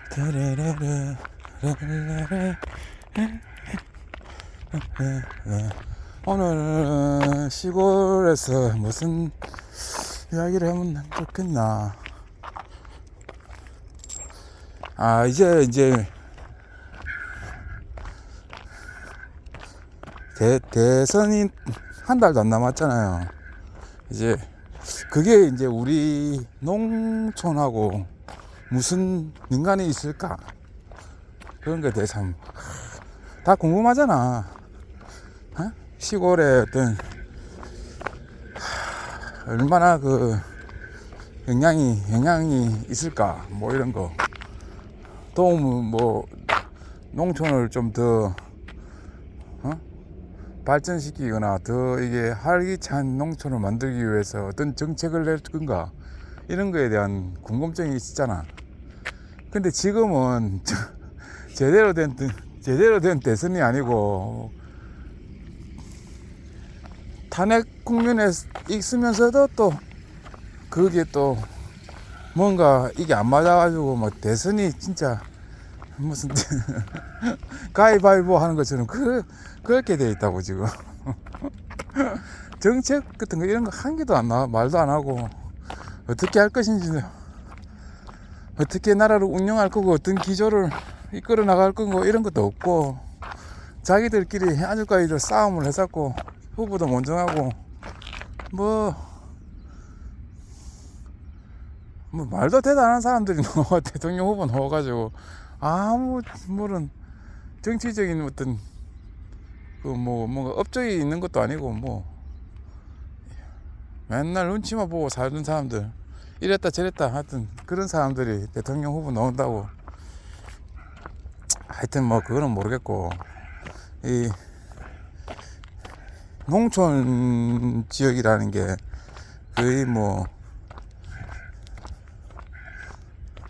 따라라라, 라라라. 오늘 시골에서 무슨 이야기를 하면 좋겠나. 이제 대선이 한 달도 안 남았잖아요. 이제 그게 이제 우리 농촌하고 무슨 인간이 있을까, 그런 거에 대해서 다 궁금하잖아. 어? 시골에 어떤 얼마나 그 영향이 있을까, 뭐 이런 거. 도움은 뭐 농촌을 좀 더 발전시키거나 더 이게 활기찬 농촌을 만들기 위해서 어떤 정책을 낼 건가, 이런 거에 대한 궁금증이 있었잖아. 근데 지금은 제대로 된 대선이 아니고 탄핵 국면에 있으면서도 또 그게 또 뭔가 이게 안 맞아가지고 뭐 대선이 진짜 무슨 가위바위보 하는 것처럼 그렇게 돼 있다고 지금. 정책 같은 거 이런 거 한 개도 안 나와. 말도 안 하고 어떻게 할 것인지, 어떻게 나라를 운영할 거고, 어떤 기조를 이끌어 나갈 거고, 이런 것도 없고, 자기들끼리 아주까지들 싸움을 했었고, 후보도 못 정하고, 뭐 말도 대단한 사람들이 대통령 후보 넣어가지고 아무 뭐는 정치적인 어떤 그 뭔가 업적이 있는 것도 아니고, 뭐 맨날 눈치만 보고 살던 사람들, 이랬다 저랬다 하여튼 그런 사람들이 대통령 후보 나온다고. 하여튼 뭐 그거는 모르겠고, 이 농촌 지역이라는 게 거의 뭐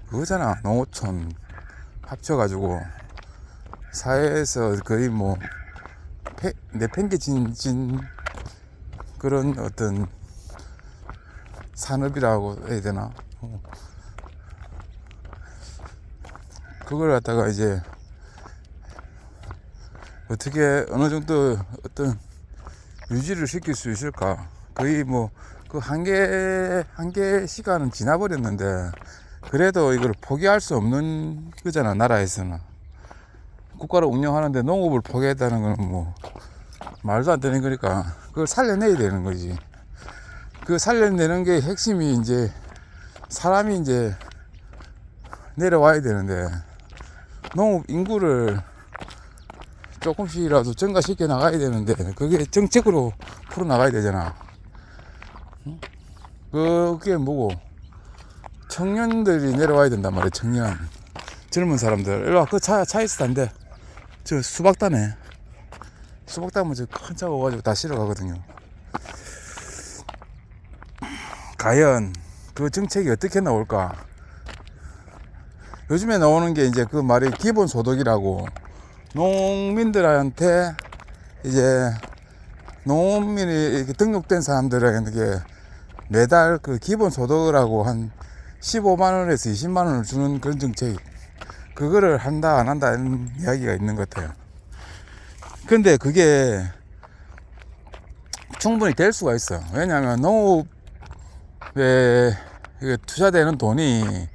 그거잖아. 농어촌 합쳐가지고 사회에서 거의 뭐 내팽개친 그런 어떤 산업이라고 해야 되나. 그걸 갖다가 이제 어떻게 어느 정도 어떤 유지를 시킬 수 있을까. 거의 뭐 그 한계 시간은 지나버렸는데, 그래도 이걸 포기할 수 없는 거잖아. 나라에서는 국가를 운영하는데 농업을 포기했다는 건 뭐 말도 안 되는 거니까 그걸 살려내야 되는 거지. 그 살려내는 게 핵심이 이제 사람이 이제 내려와야 되는데, 농업 인구를 조금씩이라도 증가시켜 나가야 되는데, 그게 정책으로 풀어 나가야 되잖아. 그게 뭐고, 청년들이 내려와야 된단 말이야. 청년, 젊은 사람들. 일로 와. 그 차 있을 텐데 저 수박 따네. 수박 따면 저 큰 차가 오가지고 다 실어 가거든요. 과연 그 정책이 어떻게 나올까. 요즘에 나오는 게 이제 그 말이 기본소득이라고, 농민들한테 이제 농민이 이렇게 등록된 사람들에게 매달 그 기본소득이라고 한 15만원에서 20만원을 주는 그런 정책, 그거를 한다 안 한다 이런 이야기가 있는 것 같아요. 근데 그게 충분히 될 수가 있어. 왜냐하면 농업에 투자되는 돈이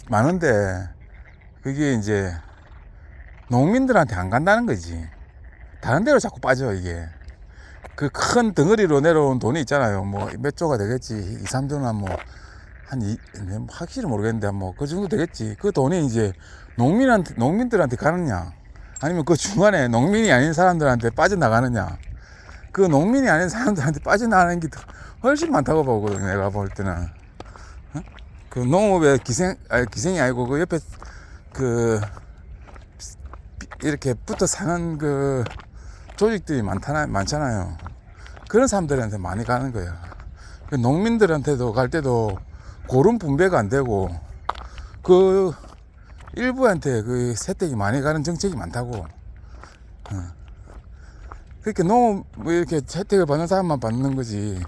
많은데, 그게 이제 농민들한테 안 간다는 거지. 다른 데로 자꾸 빠져. 이게 그 큰 덩어리로 내려온 돈이 있잖아요. 뭐 몇 조가 되겠지. 2, 3조나 뭐 확실히 모르겠는데 뭐 그 정도 되겠지. 그 돈이 이제 농민들한테 가느냐, 아니면 그 중간에 농민이 아닌 사람들한테 빠져나가느냐. 그 농민이 아닌 사람들한테 빠져나가는 게 훨씬 많다고 보거든요. 내가 볼 때는. 그 농업의 기생이 아니고 그 옆에 그 이렇게 붙어 사는 그 조직들이 많잖아요. 그런 사람들한테 많이 가는 거예요. 그 농민들한테도 갈 때도 고른 분배가 안 되고, 그 일부한테 그 세택이 많이 가는 정책이 많다고. 그렇게 농업 뭐 이렇게 혜택을 받는 사람만 받는 거지,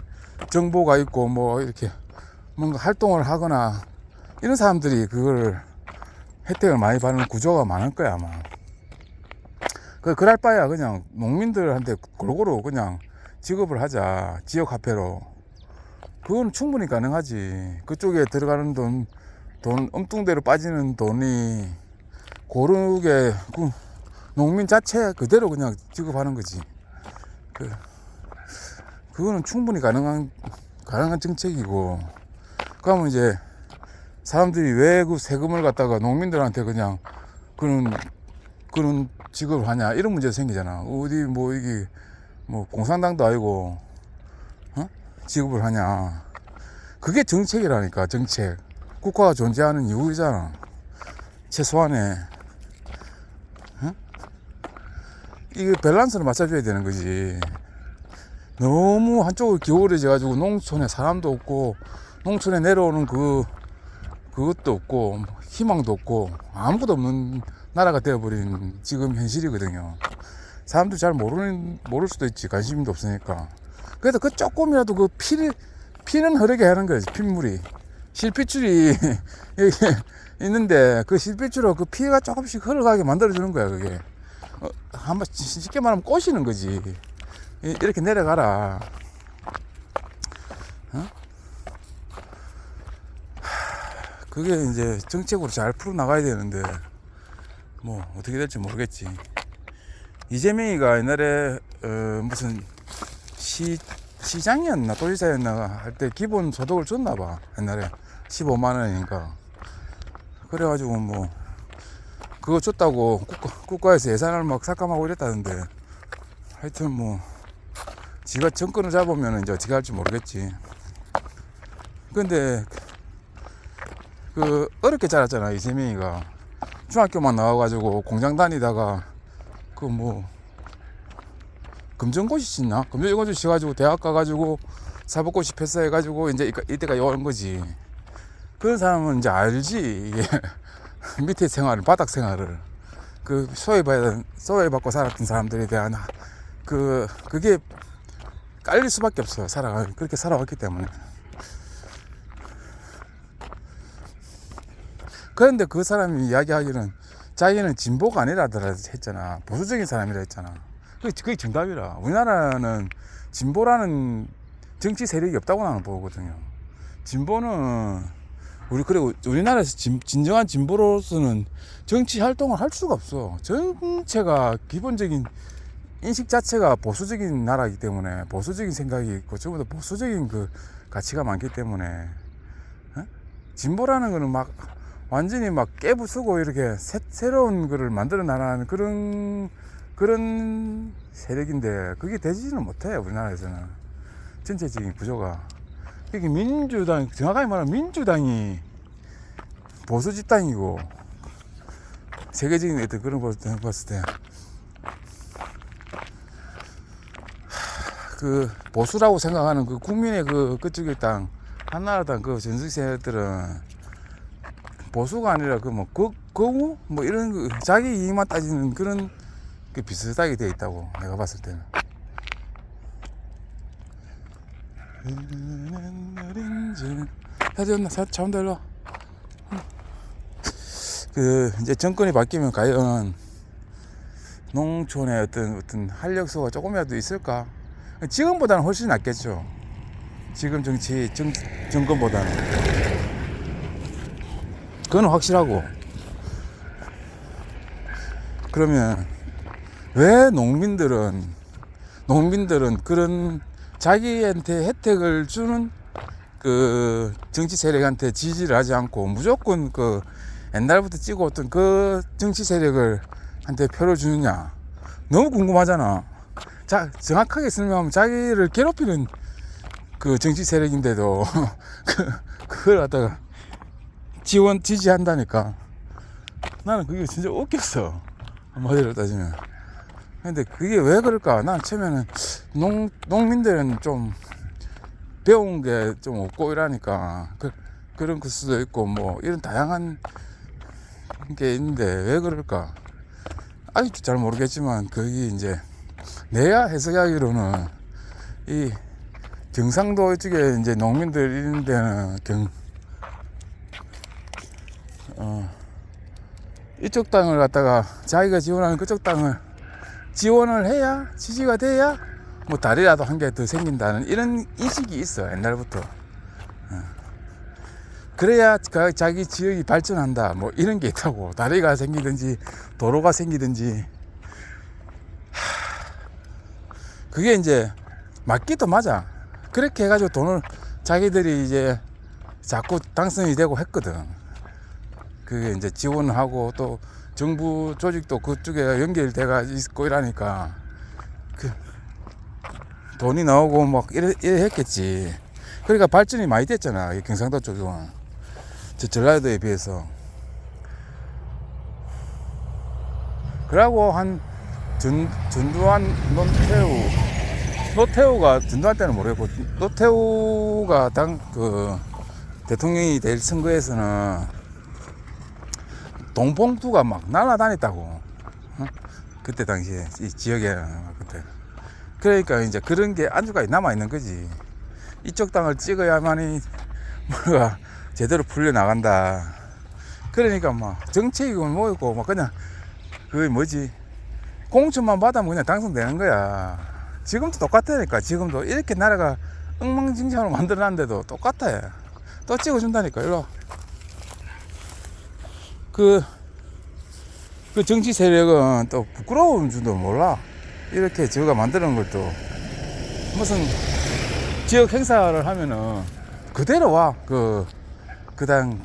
정보가 있고 뭐 이렇게 뭔가 활동을 하거나 이런 사람들이 그걸 혜택을 많이 받는 구조가 많을 거야 아마. 그럴 바에야 그냥 농민들한테 골고루 그냥 지급을 하자, 지역 화폐로. 그건 충분히 가능하지. 그쪽에 들어가는 돈 엉뚱대로 빠지는 돈이 고르게 그 농민 자체 그대로 그냥 지급하는 거지. 그거는 충분히 가능한 정책이고. 그러면 이제 사람들이 왜 그 세금을 갖다가 농민들한테 그냥 그런 지급을 하냐, 이런 문제가 생기잖아. 어디 뭐 이게 뭐 공산당도 아니고 지급을 하냐. 그게 정책이라니까. 정책. 국가가 존재하는 이유잖아. 최소한의 이게 밸런스를 맞춰줘야 되는 거지. 너무 한쪽으로 기울어져 가지고 농촌에 사람도 없고 농촌에 내려오는 그것도 없고 희망도 없고 아무것도 없는 나라가 되어버린 지금 현실이거든요. 사람도 잘 모를 수도 있지. 관심도 없으니까. 그래도 그 조금이라도 그 피는 흐르게 하는 거지. 핏물이 실핏줄이 있는데 그 실핏줄로 그 피가 조금씩 흘러가게 만들어주는 거야. 그게 한번 쉽게 말하면 꼬시는 거지. 이렇게 내려가라. 그게 이제 정책으로 잘 풀어나가야 되는데 뭐 어떻게 될지 모르겠지. 이재명이가 옛날에 무슨 시장이었나 도지사였나 할 때 기본 소득을 줬나 봐. 옛날에 15만 원이니까. 그래가지고 뭐 그거 줬다고 국가에서 예산을 막 삭감하고 이랬다던데. 하여튼 뭐 지가 정권을 잡으면 이제 어떻게 할지 모르겠지. 근데 그 어렵게 자랐잖아. 이재명이가 중학교만 나와가지고 공장 다니다가 그 뭐 금전고시 있나? 금전고시 쳐가지고 대학 가가지고 사법고시 패스해가지고 이제 이때까지 온 거지. 그런 사람은 이제 알지. 이게 밑에 생활을, 바닥 생활을. 그 소외받고 살았던 사람들에 대한 그게 깔릴 수밖에 없어. 그렇게 살아왔기 때문에. 그런데 그 사람이 이야기하기는 자기는 진보가 아니라더라 했잖아. 보수적인 사람이라 했잖아. 그게 정답이라. 우리나라는 진보라는 정치 세력이 없다고 나는 보거든요. 진보는 우리나라에서 진정한 진보로서는 정치 활동을 할 수가 없어. 전체가 기본적인 인식 자체가 보수적인 나라이기 때문에, 보수적인 생각이 있고 전부 다 보수적인 그 가치가 많기 때문에 진보라는 거는 막 완전히 막 깨부수고 이렇게 새로운 거를 만들어 나가는 그런 세력인데 그게 되지는 못해. 우리나라에서는 전체적인 구조가. 이게 민주당, 정확하게 말하면 민주당이 보수 집단이고, 세계적인 어떤 그런 걸 봤을 때 그 보수라고 생각하는 그 국민의 그쪽의 당 한나라당 그 전직 세력들은 보수가 아니라 거우 뭐 이런 자기 이익만 따지는 그런 게 비슷하게 되어 있다고 내가 봤을 때는. 차 온다 일로. 이제 정권이 바뀌면 과연 농촌에 어떤 활력소가 조금이라도 있을까? 지금보다는 훨씬 낫겠죠. 지금 정권보다는. 그건 확실하고. 그러면 왜 농민들은 그런 자기한테 혜택을 주는 그 정치 세력한테 지지를 하지 않고 무조건 그 옛날부터 찍어왔던 그 정치 세력을 한테 표를 주느냐? 너무 궁금하잖아. 정확하게 설명하면 자기를 괴롭히는 그 정치 세력인데도 그걸 갖다가 지지한다니까. 나는 그게 진짜 웃겼어. 한마디로 따지면. 근데 그게 왜 그럴까? 난 처음에는 농민들은 좀 배운 게 좀 없고 이러니까 그런 걸 수도 있고 뭐 이런 다양한 게 있는데 왜 그럴까? 아직도 잘 모르겠지만 그게 이제 내가 해석하기로는 이 경상도 이쪽에 이제 농민들 있는 데는 이쪽 땅을 갖다가 자기가 지원하는 그쪽 땅을 지원을 해야 지지가 돼야 뭐 다리라도 한 개 더 생긴다는 이런 인식이 있어 옛날부터. 그래야 자기 지역이 발전한다 뭐 이런 게 있다고. 다리가 생기든지 도로가 생기든지. 그게 이제 맞기도 맞아. 그렇게 해가지고 돈을 자기들이 이제 자꾸 당선이 되고 했거든. 그게 이제 지원을 하고 또 정부 조직도 그쪽에 연결돼가 있고 이러니까 그 돈이 나오고 막 이래 했겠지. 그러니까 발전이 많이 됐잖아 이 경상도 쪽은 저 전라도에 비해서. 그러고 한 전두환 노태우가 전두환 때는 모르겠고 노태우가 그 대통령이 될 선거에서는 돈봉투가 막 날아다녔다고. 어? 그때 당시에 이 지역에 그때. 그러니까 이제 그런 게 안주가 남아 있는 거지. 이쪽 땅을 찍어야만이 뭐가 제대로 풀려 나간다. 그러니까 막 정책이고 뭐고 막 그냥 그 뭐지 공천만 받으면 그냥 당선되는 거야. 지금도 똑같다니까. 지금도 이렇게 나라가 엉망진창으로 만들어놨는데도 똑같아. 또 찍어준다니까. 일로 그 정치 세력은 또 부끄러운 줄도 몰라. 이렇게 저가 만드는 걸 또 무슨 지역 행사를 하면은 그대로 와. 그 당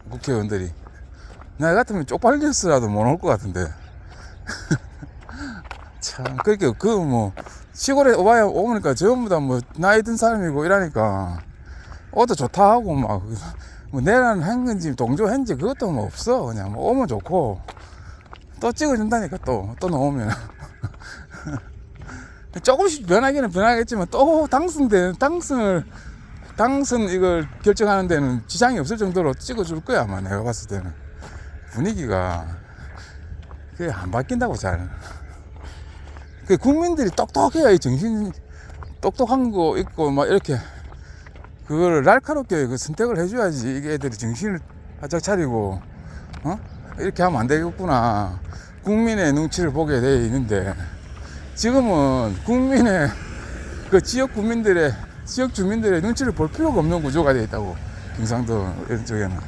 국회의원들이. 나 같으면 쪽팔렸어라도 못 올 것 같은데. 참, 그렇게, 뭐, 시골에 와야 오니까 전부 다 뭐, 나이 든 사람이고 이러니까, 오도 좋다 하고, 막, 뭐, 내란 한 건지, 동조했는지 그것도 뭐 없어. 그냥 뭐, 오면 좋고, 또 찍어준다니까, 또 나오면. 조금씩 변하기는 변하겠지만, 또 당선 이걸 결정하는 데는 지장이 없을 정도로 찍어줄 거야, 아마 내가 봤을 때는. 분위기가, 그게 안 바뀐다고 잘. 그 국민들이 똑똑해야 이 정신 똑똑한 거 있고 막 이렇게 그거를 날카롭게 그 선택을 해줘야지 이게 애들이 정신을 바짝 차리고 이렇게 하면 안 되겠구나. 국민의 눈치를 보게 돼 있는데 지금은 국민의 그 지역 주민들의 눈치를 볼 필요가 없는 구조가 돼 있다고. 경상도 이런 쪽에는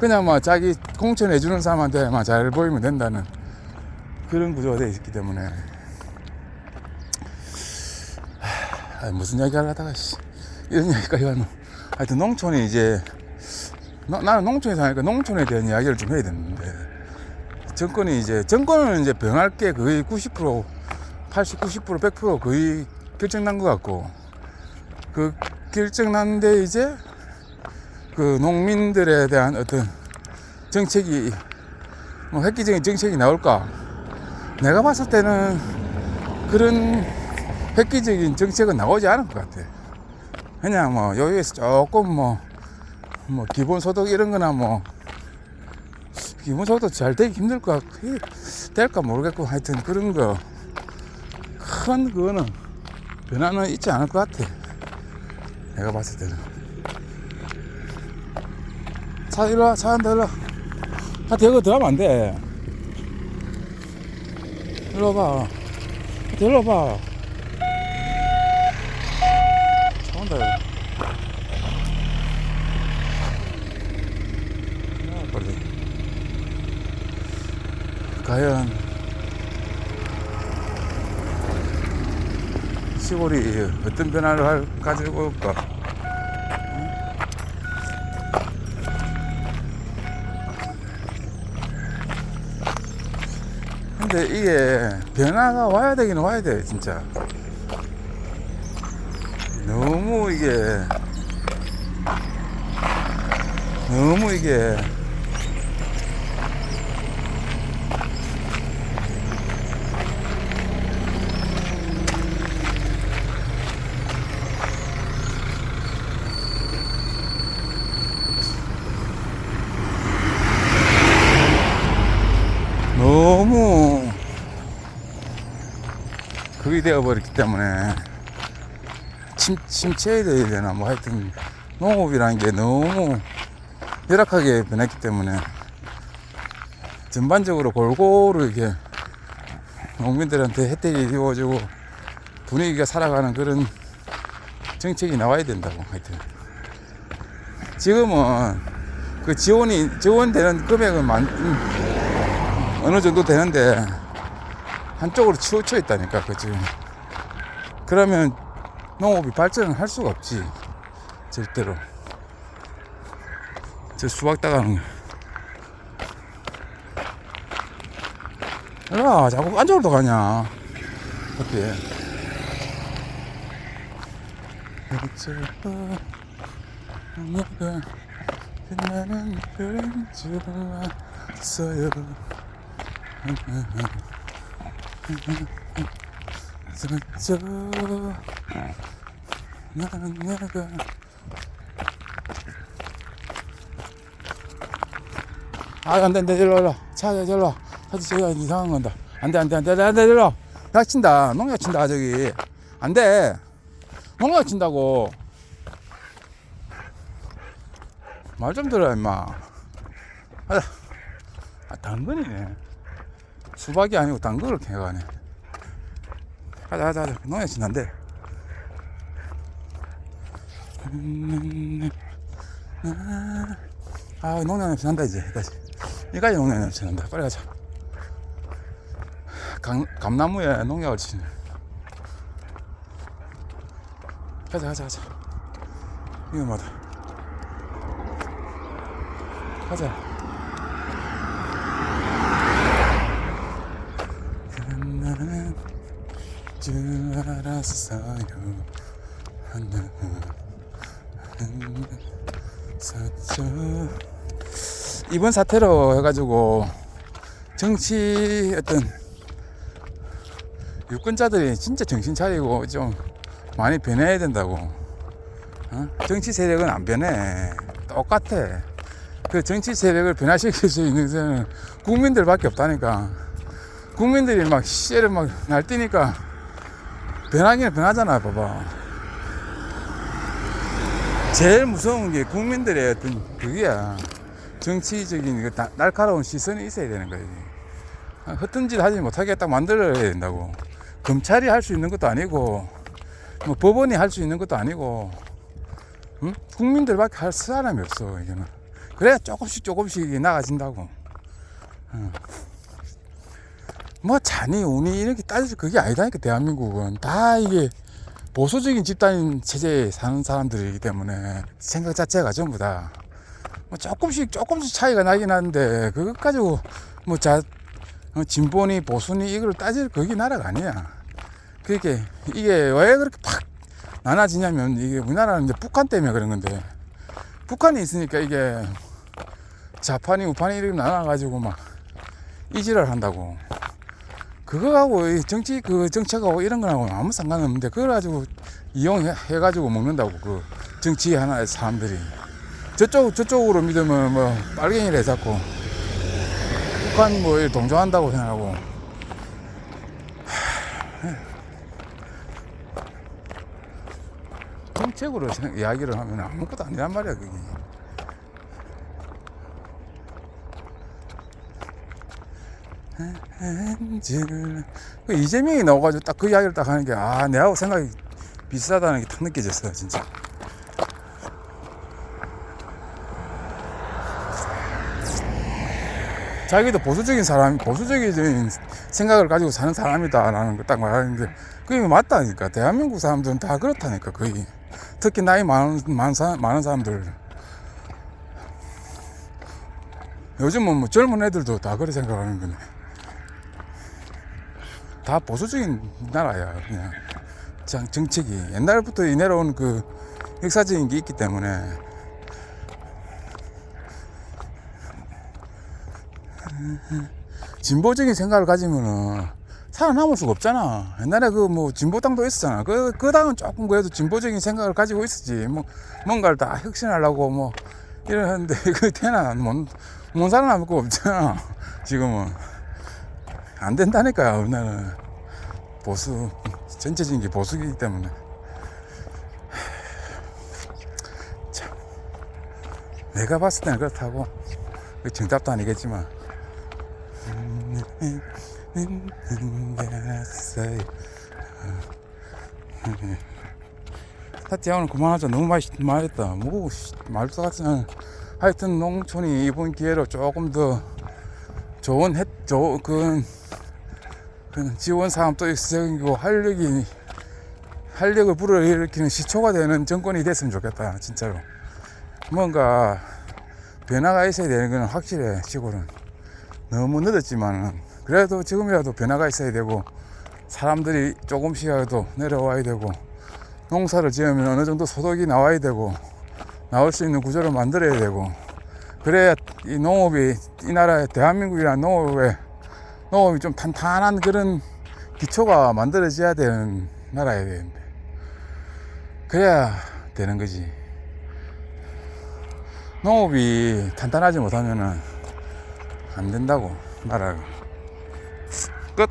그냥 막 자기 공천해주는 사람한테만 잘 보이면 된다는 그런 구조가 돼 있기 때문에. 무슨 이야기 하려다가 이런 이야기까지 하노. 하여튼 농촌이 이제 나는 농촌에 사니까 농촌에 대한 이야기를 좀 해야 되는데 정권은 이제 변할 게 거의 90% 80, 90%, 100% 거의 결정난 것 같고 그 결정났는데 이제 그 농민들에 대한 어떤 정책이 뭐 획기적인 정책이 나올까? 내가 봤을 때는 그런 획기적인 정책은 나오지 않을 것 같아. 그냥 뭐 여기에서 조금 뭐 기본소득 이런 거나 뭐 기본소득도 잘 되기 힘들 것 같고 될까 모르겠고 하여튼 그런 거 큰 그거는 변화는 있지 않을 것 같아. 내가 봤을 때는. 차 일로 와. 차 한다 일로 와. 아 대거 들어가면 안 돼. 일로 와봐. 일로 와봐. 빨리. 과연 시골이 어떤 변화를 가지고 올까? 근데 이게 변화가 와야 되긴 와야 돼 진짜. 너무 이게 너무 그게 되어버렸기 때문에 침체해야 되나 뭐 하여튼 농업이라는 게 너무 열악하게 변했기 때문에 전반적으로 골고루 이게 농민들한테 혜택이 이루어지고 분위기가 살아가는 그런 정책이 나와야 된다고. 하여튼 지금은 그 지원되는 금액은 어느 정도 되는데 한쪽으로 치우쳐 있다니까. 그 지금 그러면 농업이 발전을 할 수가 없지. 절대로. 저 수박 따가는 거. 야, 자꾸 안쪽으로 가냐. 어때? 나는 그런 줄 알았어요. 나는 내가 안돼 일로 차 일로 하지 저기가 이상한 건다. 안돼 일로 약 친다. 농약 친다. 저기 안돼 농약 친다고. 말 좀 들어 임마. 가자. 당근이네. 수박이 아니고 당근을 캐가네. 가자 농약 친다는데. 농약 냄새 난다. 이제 여기까지 농약 냄새 난다. 빨리 가자. 감나무에 농약을 치네. 가자. 위험하다. 가자. 나는 줄 알았어요. 이번 사태로 해가지고 정치 어떤 유권자들이 진짜 정신 차리고 좀 많이 변해야 된다고. 정치 세력은 안 변해. 똑같아. 그 정치 세력을 변화시킬 수 있는 사람은 국민들밖에 없다니까. 국민들이 막 씨를 막 날뛰니까 변하기는 변하잖아. 봐봐. 제일 무서운 게 국민들의 어떤 그게야. 정치적인 그 날카로운 시선이 있어야 되는 거지. 허튼 짓 하지 못하게 딱 만들어야 된다고. 검찰이 할 수 있는 것도 아니고 뭐 법원이 할 수 있는 것도 아니고, 응? 국민들밖에 할 사람이 없어. 이거는. 그래야 조금씩 나아진다고. 뭐 잔이 운이 이렇게 따져서 그게 아니다니까. 대한민국은 다 이게 보수적인 집단 체제에 사는 사람들이기 때문에 생각 자체가 전부 다 뭐 조금씩 차이가 나긴 하는데 그것 가지고 뭐 진보니 보수니 이걸 따질 그게 나라가 아니야. 그게 이게 왜 그렇게 팍 나눠지냐면 이게 우리나라는 이제 북한 때문에 그런 건데, 북한이 있으니까 이게 좌판이 우판이 이렇게 나눠가지고 막 이지랄 한다고. 그거하고 정책하고 이런 거하고 아무 상관없는데 그걸 가지고 이용해가지고 먹는다고. 그 정치 하나의 사람들이 저쪽으로 믿으면 뭐 빨갱이래 자꾸 북한 뭐 동조한다고 생각하고. 정책으로 이야기를 하면 아무것도 아니란 말이야. 그게 그 이재명이 나와가지고 딱 그 이야기를 딱 하는 게 내하고 생각이 비슷하다는 게 딱 느껴졌어요. 진짜 자기도 보수적인 생각을 가지고 사는 사람이다라는 걸 딱 말하는데 그게 맞다니까. 대한민국 사람들은 다 그렇다니까. 거의 특히 나이 많은 사람들, 요즘은 뭐 젊은 애들도 다 그렇게 생각하는 거네. 다 보수적인 나라야. 그냥 정책이 옛날부터 내려온 그 역사적인 게 있기 때문에. 진보적인 생각을 가지면은 살아남을 수가 없잖아. 옛날에 그 뭐 진보당도 있었잖아. 그 당은 조금 그래도 진보적인 생각을 가지고 있었지. 뭐 뭔가를 다 혁신하려고 뭐 이러는데 그 되나 못 살아남을 거 없잖아. 지금은 안 된다니까요. 우리나라는 전체적인 게 보수이기 때문에. 참, 내가 봤을 때는 그렇다고. 정답도 아니겠지만. 타티야 오늘 그만하자. 너무 말했다. 뭐 말도 같지 않은. 하여튼 농촌이 이번 기회로 조금 더 좋은 그 지원 사업도 생기고 활력을 불어일으키는 시초가 되는 정권이 됐으면 좋겠다. 진짜로 뭔가 변화가 있어야 되는 건 확실해. 시골은 너무 늦었지만 그래도 지금이라도 변화가 있어야 되고 사람들이 조금씩이라도 내려와야 되고 농사를 지으면 어느 정도 소득이 나와야 되고 나올 수 있는 구조를 만들어야 되고 그래야 이 농업이 이 나라의 대한민국이라는 농업이 좀 탄탄한 그런 기초가 만들어져야 되는 나라야 되는데 그래야 되는 거지. 농업이 탄탄하지 못하면은 안 된다고 나라가. 끝.